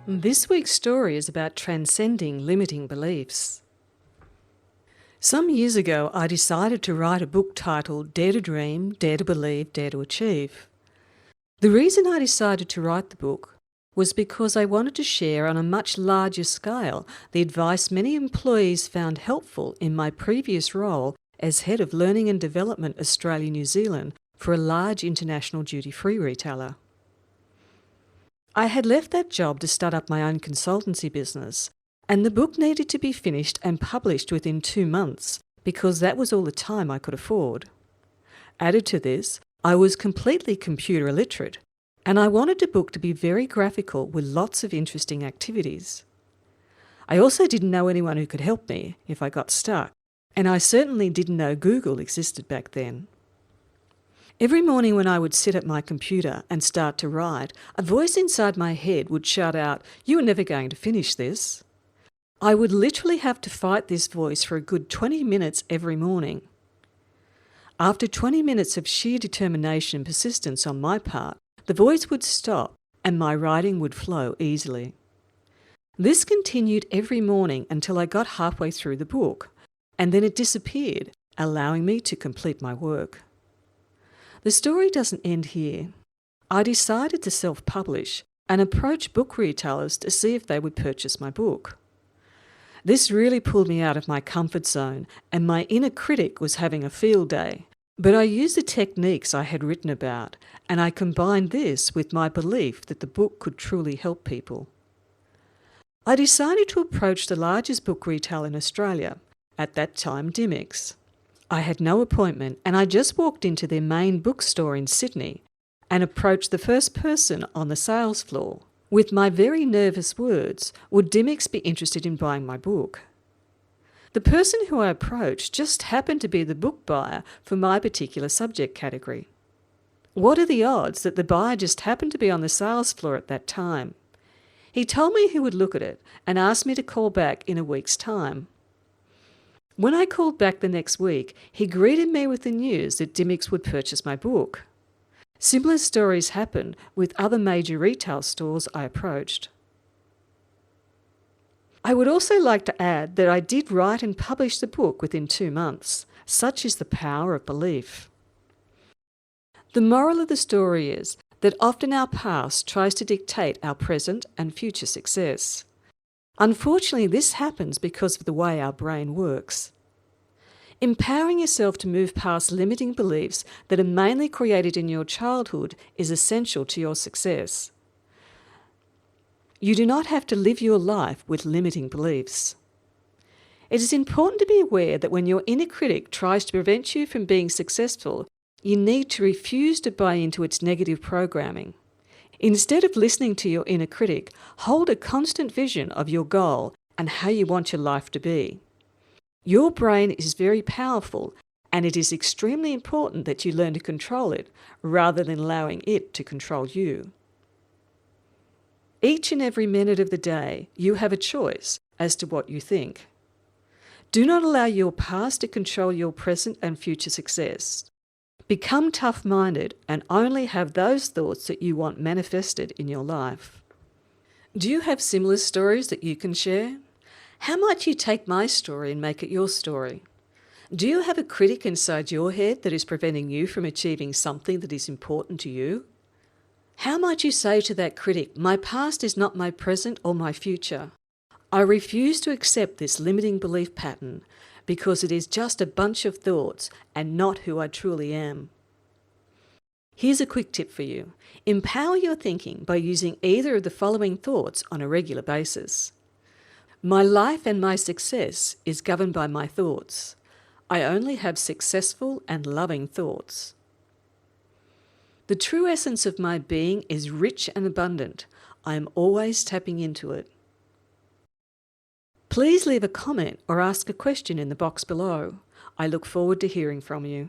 This week's story is about transcending limiting beliefs. Some years ago, I decided to write a book titled Dare to Dream, Dare to Believe, Dare to Achieve. The reason I decided to write the book was because I wanted to share on a much larger scale the advice many employees found helpful in my previous role as Head of Learning and Development Australia-New Zealand for a large international duty-free retailer. I had left that job to start up my own consultancy business, and the book needed to be finished and published within 2 months because that was all the time I could afford. Added to this, I was completely computer illiterate, and I wanted the book to be very graphical with lots of interesting activities. I also didn't know anyone who could help me if I got stuck, and I certainly didn't know Google existed back then. Every morning when I would sit at my computer and start to write, a voice inside my head would shout out, "You are never going to finish this." I would literally have to fight this voice for a good 20 minutes every morning. After 20 minutes of sheer determination and persistence on my part, the voice would stop and my writing would flow easily. This continued every morning until I got halfway through the book, and then it disappeared, allowing me to complete my work. The story doesn't end here. I decided to self-publish and approach book retailers to see if they would purchase my book. This really pulled me out of my comfort zone, and my inner critic was having a field day. But I used the techniques I had written about, and I combined this with my belief that the book could truly help people. I decided to approach the largest book retailer in Australia, at that time Dymocks. I had no appointment, and I just walked into their main bookstore in Sydney and approached the first person on the sales floor. With my very nervous words, would Dymocks be interested in buying my book? The person who I approached just happened to be the book buyer for my particular subject category. What are the odds that the buyer just happened to be on the sales floor at that time? He told me he would look at it and asked me to call back in a week's time. When I called back the next week, he greeted me with the news that Dymocks would purchase my book. Similar stories happened with other major retail stores I approached. I would also like to add that I did write and publish the book within 2 months. Such is the power of belief. The moral of the story is that often our past tries to dictate our present and future success. Unfortunately, this happens because of the way our brain works. Empowering yourself to move past limiting beliefs that are mainly created in your childhood is essential to your success. You do not have to live your life with limiting beliefs. It is important to be aware that when your inner critic tries to prevent you from being successful, you need to refuse to buy into its negative programming. Instead of listening to your inner critic, hold a constant vision of your goal and how you want your life to be. Your brain is very powerful, and it is extremely important that you learn to control it rather than allowing it to control you. Each and every minute of the day, you have a choice as to what you think. Do not allow your past to control your present and future success. Become tough-minded and only have those thoughts that you want manifested in your life. Do you have similar stories that you can share? How might you take my story and make it your story? Do you have a critic inside your head that is preventing you from achieving something that is important to you? How might you say to that critic, "My past is not my present or my future. I refuse to accept this limiting belief pattern because it is just a bunch of thoughts and not who I truly am." Here's a quick tip for you. Empower your thinking by using either of the following thoughts on a regular basis. My life and my success is governed by my thoughts. I only have successful and loving thoughts. The true essence of my being is rich and abundant. I am always tapping into it. Please leave a comment or ask a question in the box below. I look forward to hearing from you.